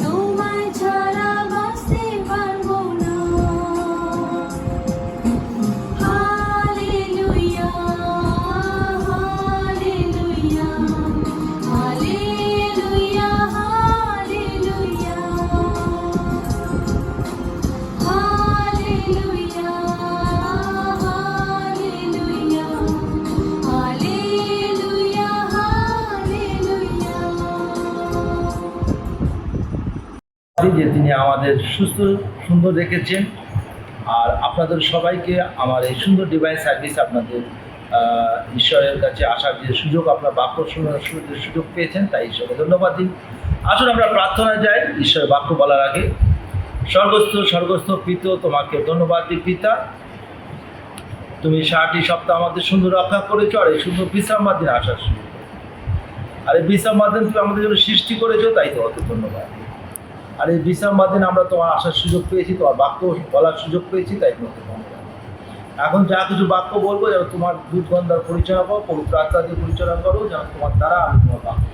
তোমায় ছাড়া বাঁচতে পারবো না। Hallelujah, hallelujah, hallelujah, hallelujah, hallelujah, hallelujah, hallelujah, hallelujah. যে তিনি আমাদের সুস্থ সুন্দর রেখেছেন। আর আপনাদের সবাইকে আমার এই সুন্দর ডিভাইন সার্ভিস আপনাদের ঈশ্বরের কাছে আসার যে সুযোগ, আপনার বাক্য শোনার সুযোগ পেয়েছেন, তাই ঈশ্বরকে ধন্যবাদ দিন। আসুন আমরা প্রার্থনায় যাই ঈশ্বরের বাক্য বলার আগে। স্বর্গস্থ পিত, তোমাকে ধন্যবাদ দিই পিতা, তুমি 6টি সপ্তাহ আমাদের সুন্দর রক্ষা করেছো আর এই সুন্দর বিশ্রাম দিন আসার সুযোগ। আর এই বিশ্রাম দিন তুমি আমাদের জন্য সৃষ্টি করেছো, তাই তোমাকে ধন্যবাদ। আর এই বিশ্রাম দিন আমরা তোমার আসার সুযোগ পেয়েছি, তোমার বাক্য বলার সুযোগ পেয়েছি, তাই তোমাকে ধন্যবাদ। এখন যা কিছু বাক্য বলবো যেন তোমার দুধগন্ধার পরিচালনা করো, পবিত্র আত্মা দিয়ে পরিচালনা করো, যেন তোমার দ্বারা আমি তোমার বাক্য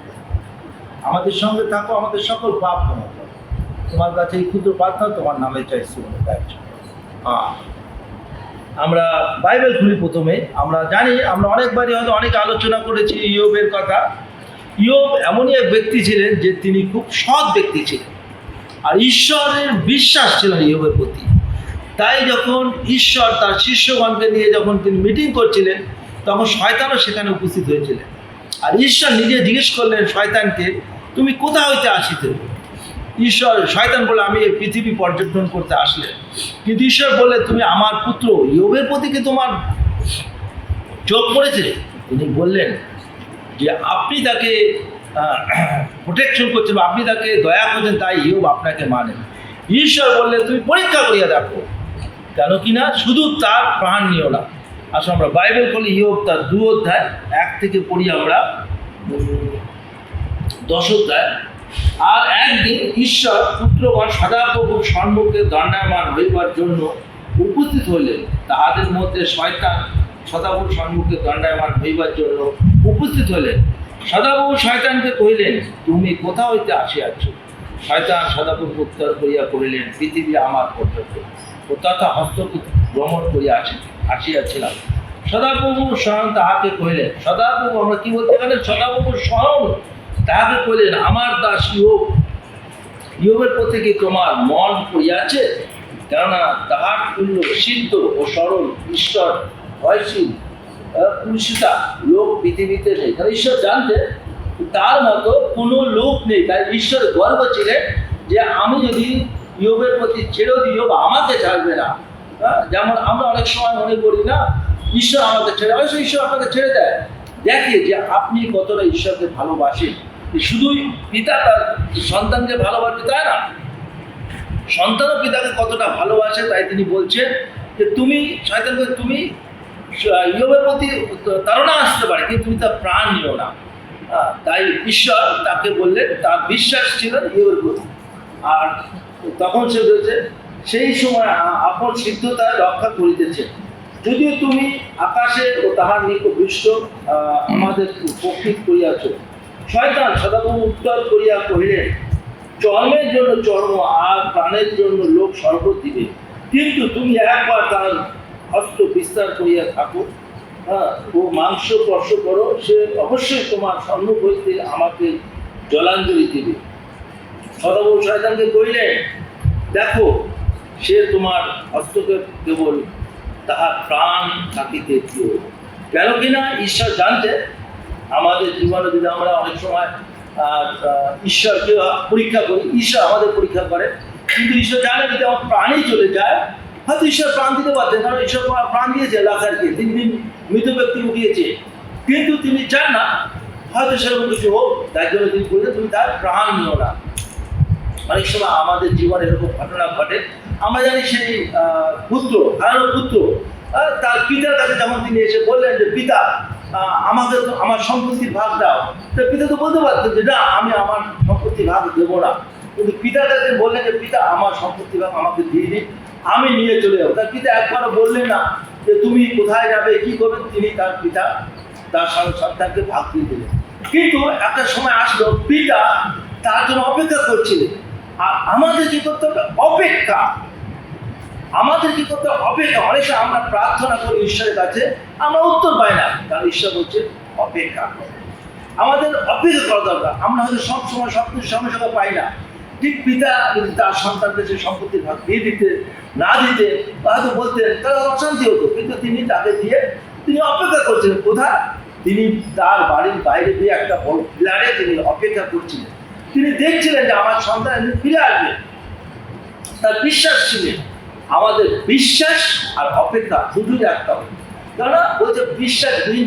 আমাদের সঙ্গে থাকো, আমাদের সকল পাপ ক্ষমা করো। তোমার কাছে এই ক্ষুদ্র প্রার্থনা তোমার নামে চাইছি বলে গাইছো। আমরা বাইবেল খুলি। প্রথমে আমরা জানি, আমরা অনেকবারই হয়তো অনেক আলোচনা করেছি ইয়োবের কথা। ইয়োব এমনই এক ব্যক্তি ছিলেন যে তিনি খুব সৎ ব্যক্তি ছিলেন, আর ঈশ্বরের বিশ্বাস ছিল ইয়োবের প্রতি। তাই যখন ঈশ্বর তার শিষ্যগণকে নিয়ে যখন তিনি মিটিং করছিলেন, তখন শয়তানও সেখানে উপস্থিত হয়েছিলেন। আর ঈশ্বর নিজে জিজ্ঞেস করলেন শয়তানকে, তুমি কোথা হইতে আসিতে? শয়তান বলে, আমি এই পৃথিবী পর্যটন করতে আসলেন। কিন্তু ঈশ্বর বললেন, তুমি আমার পুত্র ইয়োবের প্রতি কি তোমার চোখ পড়েছে? তিনি বললেন যে আপনি তাকে প্রোটেকশন করছেন, আপনি তাকে দয়া করছেন, তাই ইয়োব আপনাকে মানেন। ঈশ্বর বললেন, তুমি পরীক্ষা করিয়া দেখো, কেন কিনা শুধু তার প্রাণ নিও না। আসলে আমরা বাইবেল খুলি, ইয়োব তার 2 অধ্যায় 1 থেকে পড়ি আমরা 10 অধ্যায়। আর একদিন ঈশ্বর পুত্রগণ সদাপ্রভুর সম্মুখে দণ্ডায়মান হইবার জন্য উপস্থিত হইলেন। তাহাদের মধ্যে শয়তান সদাপ্রভুর সম্মুখে দণ্ডায়মান হইবার জন্য উপস্থিত হইলেন। সদাপ্রভু শয়তানকে কহিলেন, তুমি কোথা হইতে আসিয়াছ? শয়তান সদাপ্রভু উত্তর করিয়া কহিলেন, পৃথিবী আমার কর্তব্য ও তথা হস্তকে ভ্রমণ করিয়া আসিয়াছিলাম। সদাপ্রভু স্বয়ং তাহাকে কহিলেন, সদাপ্রভু, আমরা কি বলতে গেলেন, সদাপ্রভু স্বয়ং তাহাকে কহিলেন, আমার দাস ইয়োবের প্রতি কি তোমার মন পড়িয়াছে? কেননা তাহার তুল্য সিদ্ধ ও সরল ঈশ্বর ভয়শীল পুরুষিতা লোক পৃথিবীতে নেই। তাহলে ঈশ্বর জানতেন তার মতো কোনো লোক নেই। তাই ঈশ্বর গর্ব ছিলেন যে আমি যদি ইয়োবের প্রতি ছেড়ে দিই, ইয়োব আমাকে ছাড়বে না। যেমন আমরা অনেক সময় মনে করি না, ঈশ্বর আমাকে ছেড়ে, অবশ্যই ঈশ্বর আপনাকে ছেড়ে দেয়। দেখে যে আপনি কতটা ঈশ্বরকে ভালোবাসেন। শুধুই পিতা তার সন্তানকে ভালোবাসে তাই না, সন্তানও পিতাকে কতটা ভালোবাসে। তাই তিনি বলছেন যে তুমি শয়তানকে, তুমি ইয়োবের প্রতি তাড়না আসতে পারে, কিন্তু তুমি তার প্রাণ নিও না। তাই ঈশ্বর তাকে বললেন, তার বিশ্বাস ছিল ইয়োবের প্রতি। আর তখন সে বলছে, সেই সময় আপন সিদ্ধতা রক্ষা করিতেছে, যদিও তুমি আকাশে ও তাহার নিকটবৃষ্ট আমাদের উপকৃত করিয়াছ। শয়তান সদাপ্রভু উত্তর করিয়া কহিলেন, চর্মের জন্য চর্ম আর প্রাণের জন্য লোক স্বর্গ দিবে, কিন্তু তুমি একবার তার হস্ত বিস্তার করিয়া থাকো ও মাংস স্পর্শ করো, সে অবশ্যই তোমার সম্মুখ হইতে আমাকে জলাঞ্জলি দিবে। সদাপ্রভু শয়তানকে কহিলেন, দেখো, সে তোমার হস্তকে কেবল তাহার প্রাণ থাকিতে দিও। কেন কিনা ঈশ্বর জানতে আমাদের জীবনে যদি আমরা অনেক সময় ঈশ্বরকে পরীক্ষা করি, ঈশ্বর আমাদের পরীক্ষা করে, কিন্তু ঈশ্বর জানে যদি আমার প্রাণই চলে যায়, হয়তো ঈশ্বর প্রাণ দিতে পারতেন, কারণ ঈশ্বর প্রাণ দিয়েছে লাজারকে, 3 দিন মৃত ব্যক্তি উঠিয়েছে, কিন্তু তিনি চান না হয়তো সেরকম কিছু হোক, তাই জন্য তিনি বললেন তুমি তার প্রাণ নিও না। অনেক সময় আমাদের জীবনে এরকম ঘটনা ঘটে। আমরা জানি সেই পুত্র, হারানো পুত্র, তার পিতার কাছে যেমন তিনি এসে বললেন যে পিতা আমাকে তো আমার সম্পত্তির ভাগ দাও। তো পিতা তো বলতে পারতেন যে না, আমি আমার সম্পত্তির ভাগ দেবো না, কিন্তু পিতার কাছে বললেন যে পিতা আমার সম্পত্তির ভাগ আমাকে দিয়ে দিন, আমি নিয়ে চলে যাবো। তার পিতা একবারও বললেন না যে তুমি কোথায় যাবে, কি করবেন। তিনি তার পিতা তার সন্তানকে ভাগ দিয়ে দিলেন। কিন্তু একটা সময় আসলো, পিতা তার জন্য অপেক্ষা করছিলেন আর আমাদের কি করতে হবে? অপেক্ষা। আমাদের কি করতে হবে? অপেক্ষা। অনেক সময় আমরা প্রার্থনা করি ঈশ্বরের কাছে, আমরা উত্তর পাই না, কারণ ঈশ্বর বলছে অপেক্ষা করো। আমাদের অপেক্ষা করা দরকার। আমরা হয়তো সব সময় সব কিছু সঙ্গে সঙ্গে পাই না। ঠিক পিতা যদি তার সন্তানকে সে সম্পত্তির ভাগ দিয়ে দিতে না দিতে, হয়তো বলতেন, তাহলে অশান্তি হতো। কিন্তু তিনি তাকে দিয়ে তিনি অপেক্ষা করছিলেন। কোথায়? তিনি তার বাড়ির বাইরে দিয়ে একটা বড় পিলারে তিনি অপেক্ষা করছিলেন। তিনি দেখছিলেন যে আমার সন্তান ফিরে আসবে। তার বিশ্বাস ছিলেন। আমাদের বিশ্বাস আর অপেক্ষা দুটোই রাখতে হবে। কেননা বলছে বিশ্বাসবিহীন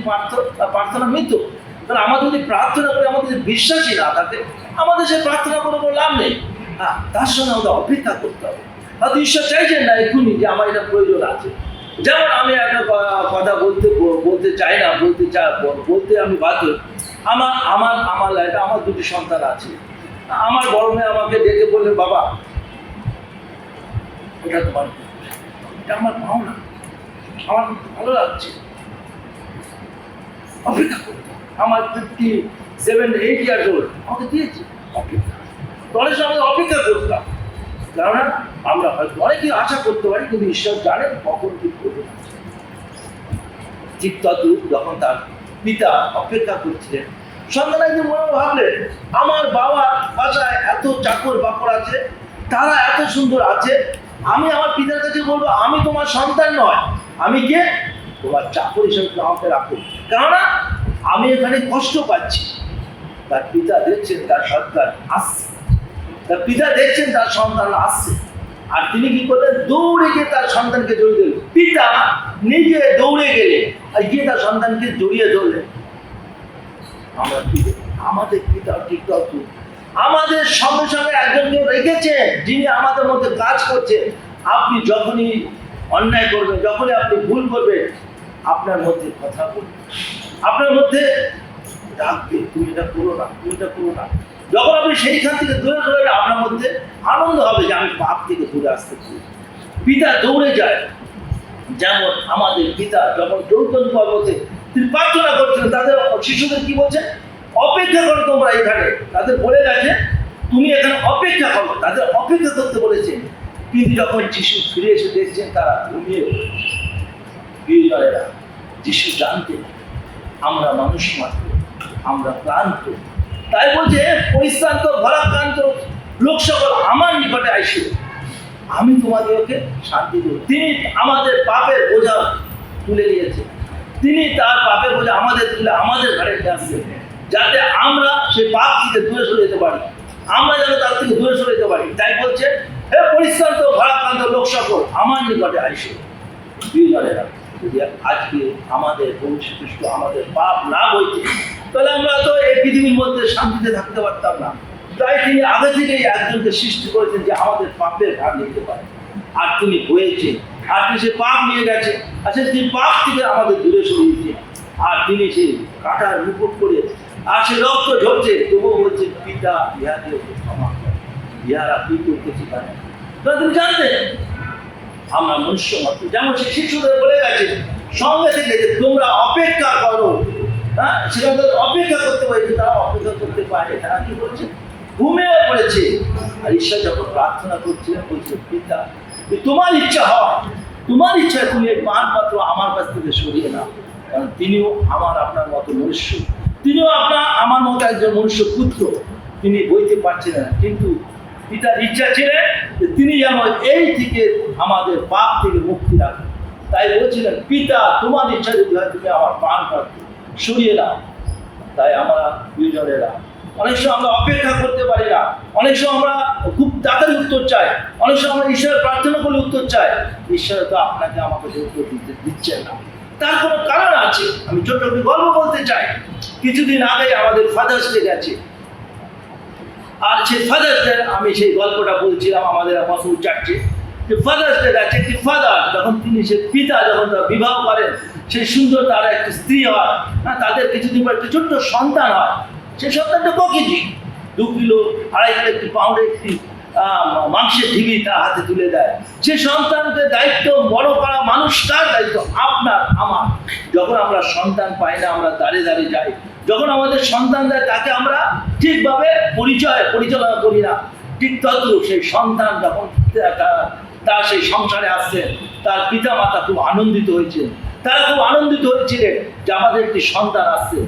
প্রার্থনা মৃত। কারণ আমাদের যদি প্রার্থনা করে আমাদের যদি বিশ্বাসই না থাকে, আমাদের সে প্রার্থনা করে কোনো লাভ নেই। হ্যাঁ, তার সঙ্গে আমাদের অপেক্ষা করতে হবে। হয়তো ঈশ্বর চাইছেন না এখনই যে আমার এটা প্রয়োজন আছে। যেমন আমি একটা কথা বলতে চাই না, বলতে আমি বাধ্য। আমার লাইফে আমার দুটি সন্তান আছে। আমার বড় মেয়ে আমাকে ডেকে বললেন, বাবা এটা তোমার, এটা আমার পাওনা, আমার ভালো লাগছে, অপেক্ষা করতে। আমার 57-8 ইয়ার্স ওল্ড আমাকে দিয়েছে অপেক্ষা। অনেক সময় আমাদের অপেক্ষা করতাম, কেননা আমরা হয়তো অনেকেই আশা করতে পারি, কিন্তু ঈশ্বর জানেন কখন কি করবে। ঠিক তদ্রূপ যখন তার পিতা অপেক্ষা করছিলেন, সন্তান একদিন মনে ভাবলেন, আমার বাবার বাসায় এত চাকর বাকর আছে, তারা এত সুন্দর আছে, আমি আমার পিতার কাছে বলবো আমি তোমার সন্তান নয়, আমি কে? তোমার চাকর হিসেবে আমাকে রাখো, কেননা আমি এখানে কষ্ট পাচ্ছি। তার পিতা দেখছেন তার সন্তান আসছে, তার পিতা দেখছেন তার সন্তান আসছে, আর তিনি কি করলেন? দৌড়ে গিয়ে তার সন্তানকে জড়িয়ে দিলেন। পিতা নিজে দৌড়ে গেলে আর গিয়ে তার সন্তানকে জড়িয়ে ধরলেন। আমরা কি আমাদের পিতা ঠিক তত আমাদের সঙ্গে সঙ্গে একজনকে রেখেছেন যিনি আমাদের মধ্যে কাজ করছেন। আপনি যখনই অন্যায় করবেন, যখনই আপনি ভুল করবেন, আপনার মধ্যে কথা বলবে, আপনার মধ্যে ডাকবে, তুমি এটা করো না, তুমি এটা করো না। যখন আপনি সেইখান থেকে দূরে সরে যাবেন, আপনার মধ্যে আনন্দ হবে যে আমি পাপ থেকে দূরে আসতে পারি। পিতা দৌড়ে যায়। যেমন আমাদের পিতা যখন যৌতন পর্বতে তিনি প্রার্থনা করছিলেন, তাদের শিশুদের কি বলছেন? অপেক্ষা করো তোমরা এখানে। তাদের বলে গেছে তুমি এখানে অপেক্ষা করো, তাদের অপেক্ষা করতে বলেছেন। কিন্তু যখন যিশু ফিরে এসে দেখছেন তারা ঘুমিয়ে পড়েছে। যিশু জানতেন আমরা মানুষ মাত্র, আমরা ক্লান্ত। তাই বলছে পরিশ্রান্ত ভারাক্রান্ত লোক সকল আমার নিকটে আইসো, আমি তোমাদেরকে শান্তি দেব। তিনি আমাদের পাপের বোঝা তুলে নিয়েছেন, তিনি তার পাপের বোঝা আমাদের তুলে আমাদের ঘাড়ে নিয়ে আসছেন, যাতে আমরা সেই পাপ থেকে দূরে সরে যেতে পারি, আমরা যেন তার থেকে দূরে সরে যেতে পারি। তাই বলছে হে পরিশ্রান্ত ভারাক্রান্ত লোক সকল আমার নিকটে আইসো। প্রিয়জনেরা, যদি আজকে আমাদের প্রভু যীশু খ্রিস্ট আমাদের পাপ না বইতে, তাহলে আমরা তো এই পৃথিবীর মধ্যে শান্তিতে থাকতে পারতাম না। তাই তিনি আগে থেকেই একজনকে সৃষ্টি করেছেন যে আমাদের পাপের ভার নিতে পারে, আর তিনি বয়েছেন, আর তিনি সে পাপ নিয়ে গেছে, আর সেই পাপ থেকে আমাদের দূরে সরিয়েছে, আর তিনি সেই কাঁটার মুকুট করে আর সে রক্ত ঝরছে, তবুও বলছে পিতা ইহাকে ক্ষমা করে, ইহারা কি করতেছে জানে। তো তিনি জানতেন আমরা মনুষ্য মাত্র। যেমন সে শিশুদের বলে গেছে সঙ্গে থেকে যে তোমরা অপেক্ষা করো। হ্যাঁ, সেখানে তাদের অপেক্ষা করতে পারে, তারা অপেক্ষা করতে পারে। তারা কি করছে? ঘুমিয়ে পড়েছে। আর ঈশ্বর যখন প্রার্থনা করছিলেন বলছে পিতা তোমার ইচ্ছা হয়, তোমার ইচ্ছা তুমি এই পান পাত্র আমার কাছ থেকে সরিয়ে নাও। কারণ তিনিও আমার আপনার মতো মনুষ্য, তিনিও আমার মতো একজন মনুষ্য পুত্র, তিনি বইতে পারছেন না, কিন্তু পিতার ইচ্ছা ছিলেন যে তিনি যেন এই থেকে আমাদের পাপ থেকে মুক্তি রাখেন। তাই বলছিলেন পিতা তোমার ইচ্ছা যদি হয় তুমি আমার পান পাত্র সরিয়ে নাও। তাই আমরা দুইজনেরা অনেক সময় আমরা অপেক্ষা করতে পারি না, অনেক সময় আমরা খুব তাড়াতাড়ি উত্তর চাই, অনেক সময় আমরা ঈশ্বরের প্রার্থনা করলে উত্তর চাই। ঈশ্বর তো আপনাকে আমাকে উত্তর দিচ্ছেন না, তার কোনো কারণ আছে। আমি ছোট্ট একটু গল্প বলতে চাই। কিছুদিন আগে আমাদের ফাদার্স ডে গেছে, আর সেই ফাদার্স ডে আমি সেই গল্পটা বলছিলাম আমাদের মসুর চার্চে, যে ফাদার্স ডে গেছে। একটি ফাদার যখন তিনি সে পিতা যখন তারা বিবাহ করেন, সেই সুন্দর তারা একটি স্ত্রী হয়, হ্যাঁ, তাদের কিছুদিন পর একটি ছোট্ট সন্তান হয়। সেই সন্তানটা কেজি 2 কিলো 2.5 পাউন্ডের একটি মাংসের ঢিবি তার হাতে তুলে দেয়। সে সন্তানকে দায়িত্ব বড় করা মানুষ কার দায়িত্ব? আপনার আমার। যখন আমরা সন্তান পাই না আমরা দাঁড়িয়ে দাঁড়িয়ে যাই, যখন আমাদের সন্তান দেয় তাকে আমরা ঠিকভাবে পরিচালনা করি না। ঠিক তদ্রূপ সেই সন্তান যখন তার সেই সংসারে আসছেন, তার পিতা মাতা খুব আনন্দিত হয়েছেন। তারা খুব আনন্দিত হয়েছিলেন যে আমাদের একটি সন্তান আসছে,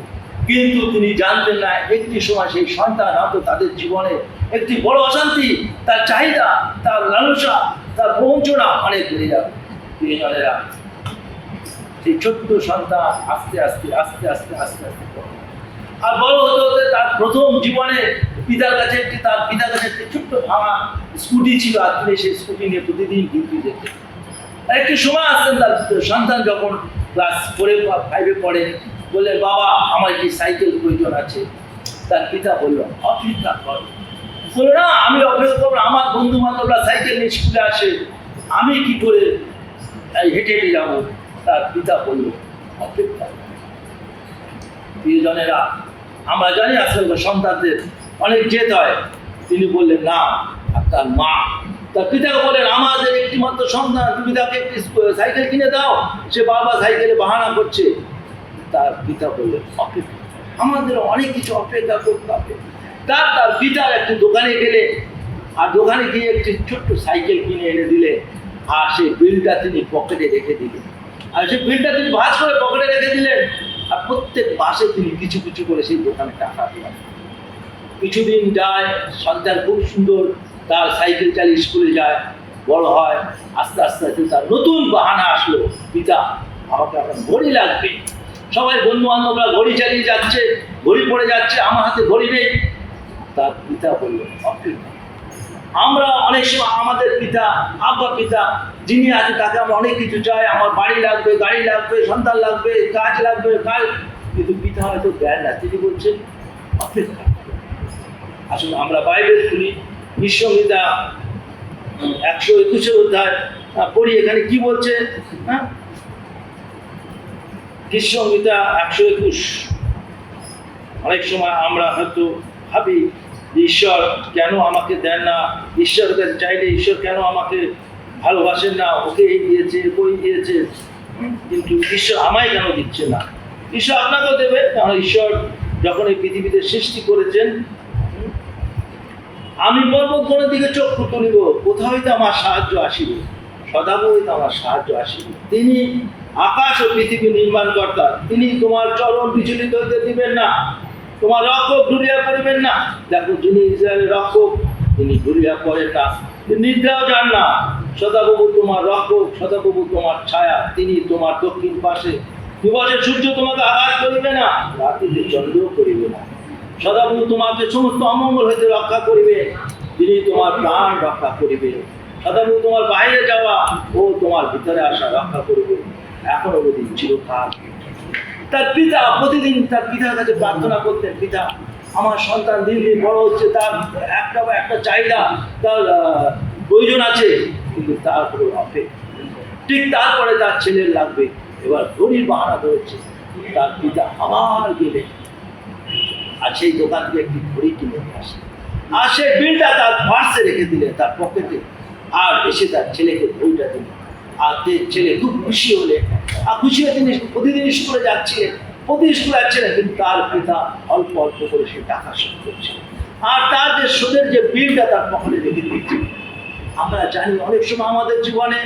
কিন্তু তিনি জানতেন না একটি সময় সেই সন্তান হয়তো তাদের জীবনে একটি বড় অশান্তি, তার চাহিদা, তার লালসা, তার প্রবঞ্চনা অনেক বেড়ে যাবে। প্রিয়জনেরা, সেই ছোট্ট সন্তান আস্তে আস্তে আস্তে আস্তে আস্তে আস্তে আর বড় হতে হতে তার প্রথম জীবনে তার পিতার কাছে একটি ছোট্ট ভাঙা স্কুটি ছিল, আর তিনি সেই স্কুটি নিয়ে প্রতিদিন ডিউটি যেতেন। একটি সময় আসতেন তার সন্তান যখন ক্লাস 4 বা 5 পড়ে, বললেন, বাবা আমার একটি সাইকেল প্রয়োজন আছে। তার পিতা বলল, অপেক্ষা কর। বললো, না আমি অপেক্ষা করবো, আমার বন্ধু বান্ধবরা সাইকেল নিয়ে স্কুলে আসে, আমি কি করে হেঁটে হেঁটে যাবো? তার পিতা বলল, অপেক্ষা। প্রিয়জনেরা, আমরা জানি আসলে সন্তানদের অনেক জেদ হয়। তিনি বললেন না। আর তার মা তার পিতাকে বললেন, আমাদের একটি মাত্র সন্তান, তুমি তাকে একটি সাইকেল কিনে দাও, সে বারবার সাইকেলে বাহানা করছে। তার পিতা বললেন, অপেক্ষা, আমাদের অনেক কিছু অপেক্ষা করতে হবে। তার পিতার একটি দোকানে গেলে, আর দোকানে গিয়ে একটি ছোট্ট সাইকেল কিনে এনে দিলে, আর সেই বিলটা তিনি পকেটে রেখে দিলেন। আর সেই বিলটা তিনি ভাঁজ করে পকেটে রেখে দিলেন, আর প্রত্যেক মাসে তিনি কিছু কিছু করে সেই দোকানে টাকা দিলেন। কিছুদিন যায়, সন্তান খুব সুন্দর তার সাইকেল চালিয়ে স্কুলে যায়, বড় হয়। আস্তে আস্তে আস্তে তার নতুন বাহানা আসলো, পিতা আমাকে এখন ঘড়ি লাগবে। সবাই বন্ধু বান্ধবরা ঘড়ি চালিয়ে যাচ্ছে, ঘড়ি পড়ে যাচ্ছে, আমার হাতে ঘড়ি নেই। তার পিতা বললো, অপেক্ষা। আমরা অনেক সময় আমাদের পিতা যিনি আছে তাকে আমরা অনেক কিছু চাই, আমার বাড়ি লাগবে, গাড়ি লাগবে, সন্তান লাগবে, কাজ লাগবে, কিন্তু পিতা হয়তো দেন না। তিনি বলছেন, অপেক্ষা। আসলে আমরা বাইবেল শুনি, বিশ্বমিতা 121 অধ্যায় পড়ি, এখানে কি বলছে? হ্যাঁ, বিশ্বমিতা 121। অনেক সময় আমরা হয়তো ভাবি ঈশ্বর কেন আমাকে দেন না, ঈশ্বরের কাছে চাইলে ঈশ্বর কেন আমাকে ভালোবাসেন না, ওকে এই দিয়েছে, ওই দিয়েছে, কিন্তু ঈশ্বর আমায় কেন দিচ্ছে না? ঈশ্বর আপনাকেও দেবে, কারণ ঈশ্বর যখন এই পৃথিবীতে সৃষ্টি করেছেন, আমি পর্বতগণের দিকে চক্ষু তুলিব, কোথা হইতে আমার সাহায্য আসিবে? সদাগর হইতে আমার সাহায্য আসিবে। তিনি আকাশ ও পৃথিবী নির্মাণ কর্তা, তিনি তোমার চরণ বিচলিত হইতে দিবেন না, তোমার রক্ষক ঢুলিয়া পড়িবেন না। দেখো, যিনি ইসরায়েলের রক্ষক, তিনি ঢুলিয়া পড়েন না, তিনি নিদ্রাও যান না। সদাপ্রভু তোমার রক্ষক, সদাপ্রভু তোমার ছায়া, তিনি তোমার দক্ষিণ পাশে। দিবসে সূর্য তোমাকে আঘাত করিবে না, রাত্রিতে চন্দ্র করিবে না। সদাপ্রভু তোমাকে সমস্ত অমঙ্গল হইতে রক্ষা করিবে, তিনি তোমার প্রাণ রক্ষা করিবে। সদাপ্রভু তোমার বাইরে যাওয়া ও তোমার ভিতরে আসা রক্ষা করিবে, এখনো অবধি চিরকাল। তার পিতা প্রতিদিন তার পিতার কাছে প্রার্থনা করতেন, পিতা আমার সন্তান দিন দিন বড় হচ্ছে, তার একটা চাহিদা, তার প্রয়োজন আছে, কিন্তু তারপরে অপেক্ষা। ঠিক তারপরে তার ছেলের লাগবে, এবার ঘড়ির বাহানা ধরেছে। তার পিতা আবার গেলেন, আর সেই দোকান থেকে একটি ঘড়ি কিনে নিয়ে আসে, আর সেই বিলটা তার পার্সে রেখে দিলেন, তার পকেটে। আর এসে তার ছেলেকে ঘড়িটা দিলেন, আর ছেলে খুব খুশি হলেন। আর খুশি হয়ে তিনি প্রতিদিন স্কুলে যাচ্ছিলেন, কিন্তু তার পিতা অল্প অল্প করে সে টাকা শোধ করছে, আর তার যে সুদের যে বিলটা তার পকেটে রেখে দিচ্ছে। আমরা জানি অনেক সময় আমাদের জীবনে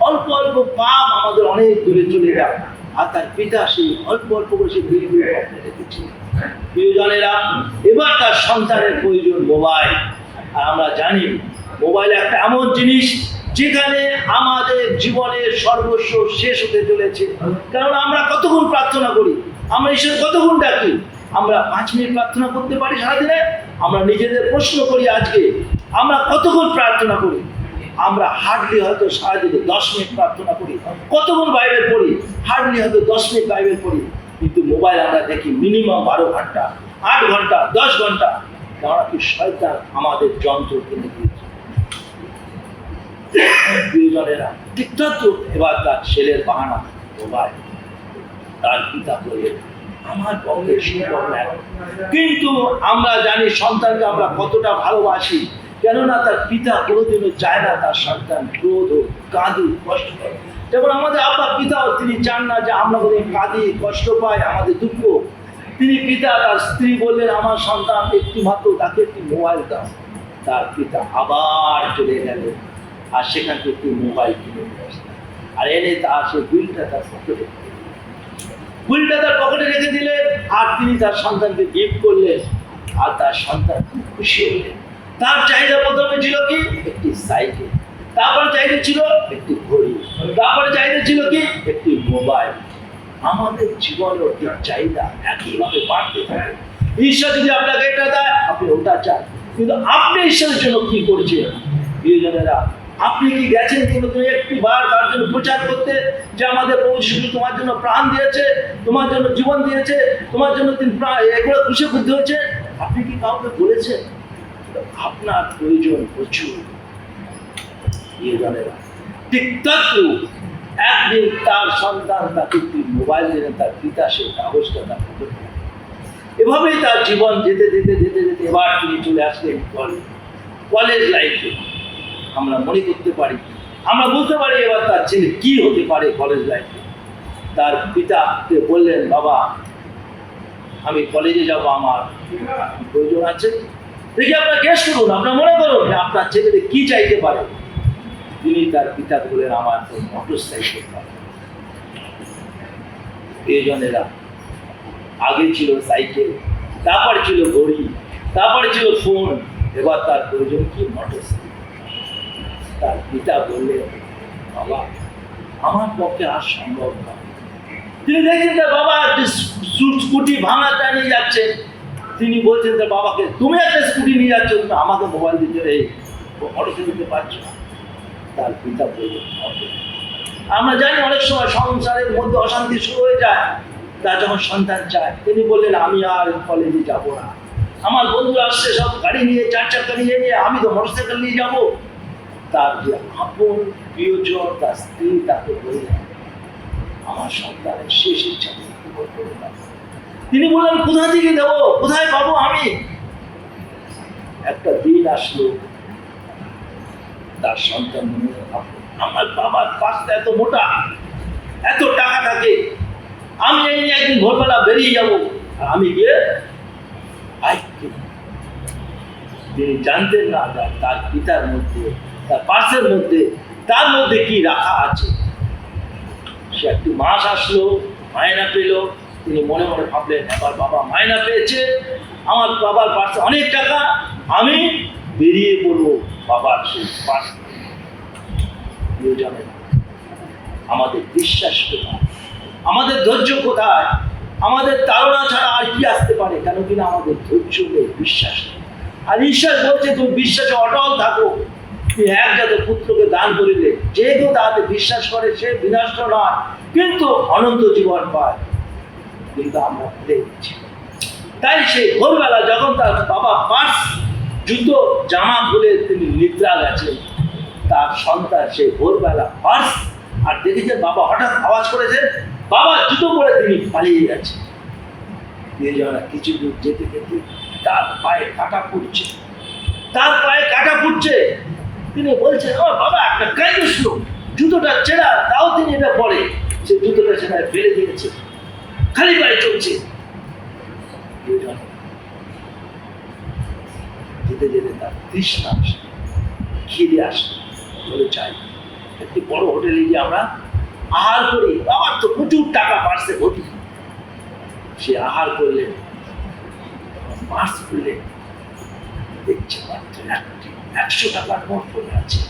অল্প অল্প পাপ আমাদের অনেক দূরে চলে যায়, আর তার পিতা সেই অল্প অল্প করে সেই বিলগুলো পকেটে রেখেছে। প্রিয়জনেরা, এবার তার সন্তানের প্রয়োজন মোবাইল। আর আমরা জানি মোবাইল একটা এমন জিনিস যেখানে আমাদের জীবনের সর্বস্ব শেষ হতে চলেছে। কারণ আমরা কতক্ষণ প্রার্থনা করি, আমরা ঈশ্বর কতক্ষণ ডাকি? আমরা 5 মিনিট প্রার্থনা করতে পারি সারাদিনে? আমরা নিজেদের প্রশ্ন করি, আজকে আমরা কতক্ষণ প্রার্থনা করি? আমরা হার্ডলি হয়তো সারাদিনে 10 মিনিট প্রার্থনা করি। কতক্ষণ বাইবেল পড়ি? হার্ডলি হয়তো 10 মিনিট বাইবেল পড়ি। কিন্তু মোবাইল আমরা দেখি মিনিমাম 12 ঘন্টা, 8 ঘন্টা, 10 ঘন্টা। কারণ কি শয়তান আমাদের যন্ত্র কিনে দিয়েছে। প্রিয়জনেরা, ঠিকঠাক এবার তার ছেলের বাহানা মোবাইল। তার পিতা বললেন, আমার পক্ষে সম্ভব নয়। কিন্তু আমরা জানি সন্তানকে আমরা কতটা ভালোবাসি, কেননা তার পিতা কোনোদিনও চায় না তার সন্তান ক্রোধ হোক, কাঁদুক, কষ্ট পায়। যেমন আমাদের আব্বা পিতাও তিনি চান না যে আমরা কোনোদিন কাঁদি, কষ্ট পাই, আমাদের দুঃখ। তিনি পিতা তার স্ত্রী বললেন, আমার সন্তান একটি মাত্র, তাকে একটি মোবাইল দাও। তার পিতা আবার চলে গেলেন আর সেখান থেকে একটি মোবাইল কিনে নিয়ে আসলেন আর এনে তার সেই বিলটা তার পকেটে রেখে দিলেন আর তিনি তার সন্তানকে গিফট করলেন আর তার সন্তান খুব খুশি হলেন। তার চাহিদা প্রথমে ছিল কি একটি সাইকেল, তারপরে চাহিদা ছিল একটি ঘড়ি, তারপরে চাহিদা ছিল কি একটি মোবাইল। আমাদের জীবনের চাহিদা একইভাবে বাড়তে থাকে। ঈশ্বর যদি আপনাকে এটা দেয় আপনি ওটা চান, কিন্তু আপনি ঈশ্বরের জন্য কি করছেন? প্রিয়জনেরা, আপনি কি গেছেন কোনোদিন একটি বার তার জন্য প্রচার করতে যে আমাদের প্রভু যিশু তোমার জন্য প্রাণ দিয়েছে, তোমার জন্য জীবন দিয়েছে, তোমার জন্য তিনি এগুলো খুশি বুদ্ধি হয়েছে? আপনি কি কাউকে বলেছেন? আপনার প্রয়োজন প্রচুর। প্রিয়জনেরা, ঠিক তদ্রূপ একদিন তার সন্তান তাকে একটি মোবাইল দিলেন, তার পিতা সেই কাগজটা তার পকেটে। এভাবেই তার জীবন যেতে যেতে যেতে যেতে এবার তিনি চলে আসলেন কলেজ লাইফে। আমরা মনে করতে পারি, আমরা বুঝতে পারি এবার তার ছেলে কি হতে পারে কলেজ লাইফে। তার পিতাকে বললেন, বাবা আমি কলেজে যাব, আমার প্রয়োজন আছে, দেখি আপনার গেস করুন, আপনার মনে করুন আপনার ছেলেদের কি চাইতে পারে। তিনি তার পিতা বললেন, আমার তো মোটর সাইকেল পাবে। প্রিয়জনেরা, আগে ছিল সাইকেল, তারপরে ছিল ঘড়ি, তারপরে ছিল ফোন, এবার তার প্রয়োজন কি মোটর সাইকেল। তার পিতা বললেন, বাবা আমার পক্ষে আর সম্ভব নয়। তিনি দেখছেন যে বাবা একটি স্কুটি ভাঙাটা নিয়ে যাচ্ছে, তিনি বলছেন যে বাবাকে, তুমি একটা স্কুটি নিয়ে যাচ্ছ, তুমি আমাকে মোবাইল দিতে এই মোটর সাইকেল দিতে পারছো না। তার পিতা বললেন, আমরা জানি অনেক সময় সংসারের মধ্যে অশান্তি শুরু হয়ে যায়, তার যখন সন্তান চায়। তিনি বললেন, আমি আর কলেজে যাব না, আমার বন্ধুরা আসছে সব গাড়ি নিয়ে, 4 চাকা নিয়ে নিয়ে, আমি তো মোটরসাইকেল নিয়ে যাব। তার যে আপন প্রিয়জন তার স্ত্রী তাকে বললেন, আমার সন্তানের শেষ ইচ্ছা পূরণ করে দাও। তিনি বললেন, কোথা থেকে দেবো, কোথায় পাবো আমি? একটা দিন আসলো, তার সন্তান মনে ভাবল, আমার বাবার পাশটা এত মোটা, এত টাকা থাকে, আমি এই নিয়ে একদিন ভোরবেলা বেরিয়ে যাব আর আমি গিয়ে তিনি জানতেন না তার পিতার মধ্যে, তার পার্সের মধ্যে, তার মধ্যে কি রাখা আছে। সে একটি মাস আসলো, মায়না পেল, তিনি মনে মনে ভাবলেন, এবার বাবা মায়না পেয়েছে, আমার বাবার পার্সে অনেক টাকা, আমি বেরিয়ে পড়বো বাবার সেই পার্স। আমাদের বিশ্বাস কোথায়, আমাদের ধৈর্য কোথায়, আমাদের তাড়না ছাড়া আর কি আসতে পারে? কেন কিনা আমাদের ধৈর্য নেই, বিশ্বাস নেই। আর ঈশ্বর বলছে, তুমি বিশ্বাসে অটল থাকো। তুমি একজাত পুত্রকে দান করিলে, যে কেউ তাহাতে বিশ্বাস করে সে বিনষ্ট নয়, কিন্তু অনন্ত জীবন পায়। কিন্তু আমরা ভুলে গেছি। তাই সে ভোরবেলা যখন তার বাবা পার্স, জুতো, জামা খুলে তিনি নিদ্রা গেছেন, তার সন্তান সে ভোরবেলা পার্স আর দেখেছেন বাবা হঠাৎ আওয়াজ করেছেন, বাবা জুতো পরে তিনি পালিয়ে গেছে। কিছু দূর যেতে যেতে তার পায়ে কাটা পড়ছে, তার পায়ে কাটা পড়ছে। তিনি বলছেন, ও বাবা একটা কাজ আসলো, জুতোটা ছেঁড়া, তাও তিনি এটা পরে। সে জুতোটা ছেঁড়া ফেলে দিয়েছে, খালি পায়ে চলছে। যেতে যেতে তার তৃষ্ণা আসে, খিদে আসে, বলে চাই একটি বড় হোটেলে গিয়ে আমরা আহার করি। আমার তো প্রচুর টাকা পার্সে ভর্তি। সে আহার করলেন, পার্স খুললেন, দেখছে মাত্র 100 টাকার নোট পড়ে আছে,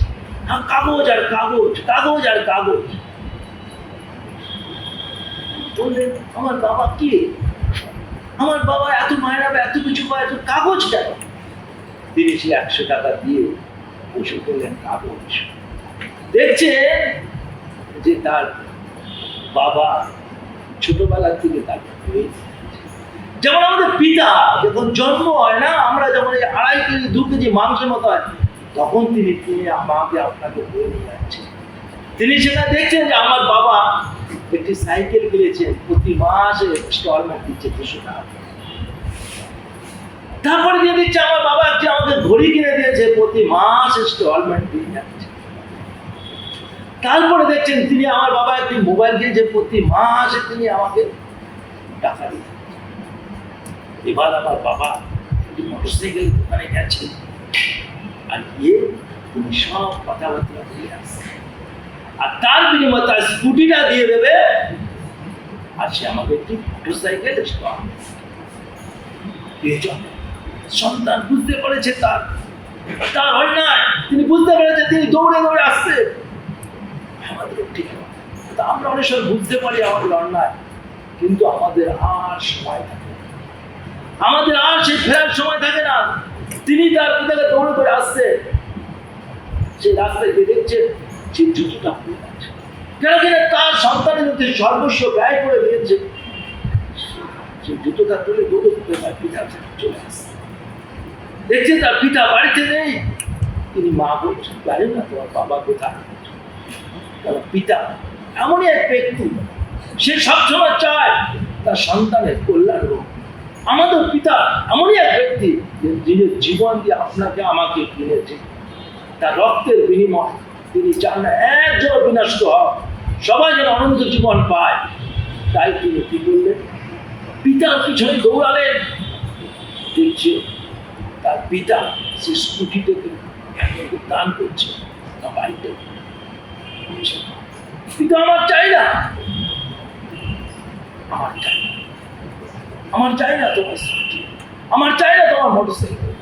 কাগজ আর কাগজ, কাগজ আর কাগজ। বললেন, আমার বাবা কি, আমার বাবা এত মায়না এত কিছু পায়, এত কাগজ কেন? তিনি সে 100 টাকা দিয়ে বসে করলেন কাগজ। দেখছে যে তার বাবা ছোটবেলার থেকে তাকে, যেমন আমাদের পিতা যখন জন্ম হয় না, আমরা যখন 2.5 কেজি 2 কেজি মাংসের মতো হয়, তখন তিনি আমাকে আপনাকে বয়ে নিয়ে যাচ্ছেন। তিনি সেখানে দেখছেন যে আমার বাবা একটি সাইকেল কিনেছেন, প্রতি মাসে ইনস্টলমেন্ট দিচ্ছে 200 টাকা। তারপরে দিয়ে দিচ্ছে আমার বাবা একটি আমাকে ঘড়ি কিনে দিয়েছে, প্রতি মাস ইনস্টলমেন্ট দিয়ে যাচ্ছে। তারপরে দেখছেন তিনি আমার বাবা একটি মোবাইল কিনেছে, প্রতি মাসে তিনি আমাকে টাকা দিচ্ছেন। এবার আমার বাবা একটি মোটরসাইকেল দোকানে গেছে, আর গিয়ে তুমি সব কথাবার্তা বলে আসবে, আর তার বিনিময়ে তার স্কুটিটা দিয়ে দেবে, আর সে আমাকে একটি মোটরসাইকেল সন্তান বুঝতে পেরেছে তার তার অন্যায়, তিনি বুঝতে পেরেছে, তিনি দৌড়ে দৌড়ে আসছে। আমাদের ঠিক না, আমরা অনেক সময় বুঝতে পারি আমাদের অন্যায়, কিন্তু আমাদের আর সময় থাকে না, আমাদের আর সেই ফেরার সময় থাকে না। তিনি তার পিতাকে দৌড়ে দৌড়ে আসছে, সেই রাস্তায় গিয়ে দেখছে যে জুতোটা পড়ে আছে, কেন কিনা তার সন্তানের মধ্যে সর্বস্ব ব্যয় করে দিয়েছে। সেই জুতোটা তুলে দৌড়ে দৌড়ে তার পিতার কাছে চলে আসছে, দেখছে তার পিতা বাড়িতে নেই। তিনি মা বলছেন, জানেন না তোমার বাবা কোথায়? কারণ পিতা এমনই এক ব্যক্তি, সে সবসময় চায় তার সন্তানের কল্যাণ হোক। আমাদের পিতা এমনই এক ব্যক্তি যে নিজের জীবন দিয়ে আপনাকে আমাকে কিনেছে, তার রক্তের বিনিময়। তিনি চান না একজন বিনষ্ট হোক, সবাই যেন অনন্ত জীবন পায়। তাই তিনি কি করলেন? পিতার পিছনে দৌড়ালেন। দেখছে তার পিতা সে স্কুটি থেকে দান করছে, তার বাইকটা পিতা আমার চাই না, আমার চাই না, আমার চাই না তোমার স্কুটি, আমার চাই না তোমার মোটরসাইকেল,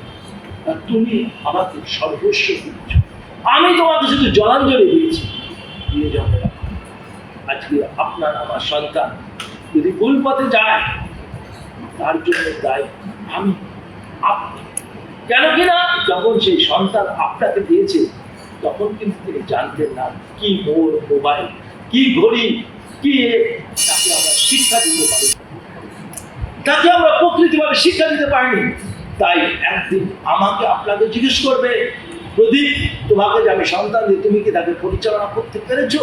তুমি আমাকে সর্বস্ব দিয়েছ, আমি তোমাকে শুধু জলাঞ্জলি দিয়েছি। দিয়ে যাবে আজকে আপনার আমার সন্তান যদি ভুল পথে যায়, তার জন্য দায়ী আমি, আপনি। কেন কিনা যখন সেই সন্তান আপনাকে দিয়েছে, তখন কিন্তু তিনি জানতেন না কি মোবাইল, কি ঘড়ি, কি তাকে আমরা শিক্ষা দিতে পারি, তাকে আমরা প্রকৃতিভাবে শিক্ষা দিতে পারিনি। তাই একদিন আমাকে আপনাকে জিজ্ঞেস করবে, প্রদীপ তোমাকে যে আমি সন্তান দিই, তুমি কি তাকে পরিচালনা করতে পেরেছো?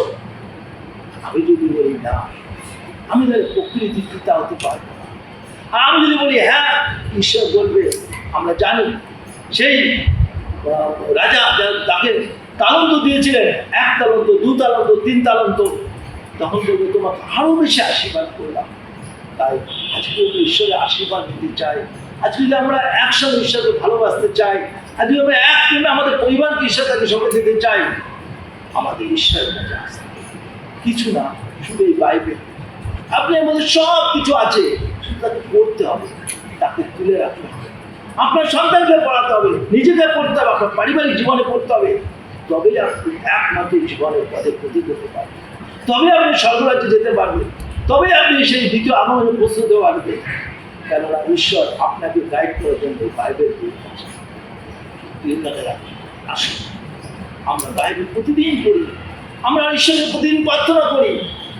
আমি যদি বলি না, আমি তাহলে প্রকৃতির পিতা হতে পারবো না। আর আমি যদি বলি হ্যাঁ, ঈশ্বর বলবে আমরা জানি সেই রাজা তাকে তালন্ত দিয়েছিলেন, 1 তালন্ত, 2 তালন্ত, 3 তালন্ত, তখন বলবে তোমাকে আরো বেশি আশীর্বাদ করলাম। তাই আজকে ঈশ্বরের আশীর্বাদ দিতে চাই, আজকে যদি আমরা একসঙ্গে ঈশ্বরকে ভালোবাসতে চাই, আজকে আমরা এক প্রেমে আমাদের পরিবারকে ঈশ্বর তাকে সঙ্গে দিতে চাই, আমাদের ঈশ্বরের কাছে আসতে কিছু না, শুধু এই বাইবেল আপনার মধ্যে সব কিছু আছে, শুধু তাকে পড়তে হবে, তাকে তুলে রাখতে হবে, আপনার সন্তানকে পড়াতে হবে, নিজেকে পড়তে হবে, আপনার পারিবারিক জীবনে পড়তে হবে। তবেই আপনি একমাত্র জীবনের পথে প্রতীক হতে পারবেন, তবে আপনি স্বর্গরাজ্যে যেতে পারবেন, তবে আপনি সেই দ্বিতীয় আগমনে প্রস্তুত পারবেন। কেননা ঈশ্বর আপনাকে গাইড করার জন্য বাইবেল দিয়েছে। আসুন আমরা বাইবেল প্রতিদিন পড়ি, আমরা ঈশ্বরের প্রতিদিন প্রার্থনা করি,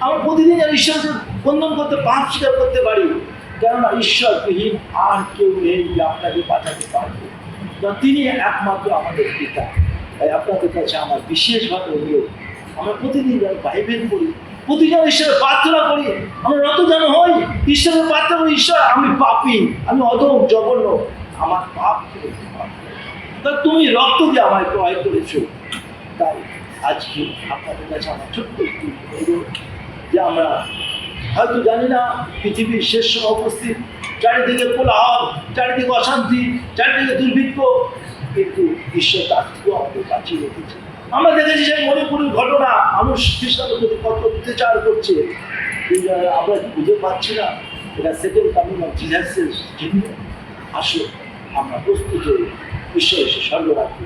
আমরা প্রতিদিন ঈশ্বরকে বন্ধন করতে, পাপ স্বীকার করতে পারি। কেননা ঈশ্বরবিহীন আর কেউ নেই যে আপনাকে বাঁচাতে পারবে, তিনি একমাত্র আমাদের পিতা। তাই আপনাদের কাছে আমার বিশেষভাবে অনুরোধ, আমরা প্রতিদিন বাইবেল পড়ি, প্রতিদিন ঈশ্বরের প্রার্থনা করি, আমরা নত যেন হই ঈশ্বরের প্রার্থনা করি, ঈশ্বর আমি পাপী, আমি অধম জঘন্য, আমার পাপ তা তুমি রক্ত দিয়ে আমায় ক্রয় করেছো। তাই আজকে আপনাদের কাছে আমার ছোট্ট একটি অনুরোধ যে আমরা হয়তো জানি না পৃথিবীর শেষ সময় উপস্থিত, চারিদিকে কোলাহল, চারিদিকে অশান্তি, চারিদিকে দুর্ভিক্ষ, কিন্তু ঈশ্বর তার থেকেও আমাদের বাঁচিয়ে রেখেছে। আমরা দেখেছি সেই মণিপুরের ঘটনা, মানুষ খ্রিস্টানদের প্রতি কত অত্যাচার করছে, আমরা বুঝতে পারছি না এটা সেকেন্ড কামিং অফ জিসাসের জন্য। আসলে আমরা প্রস্তুত হয়ে ঈশ্বর এসে স্বর্গরাজ্য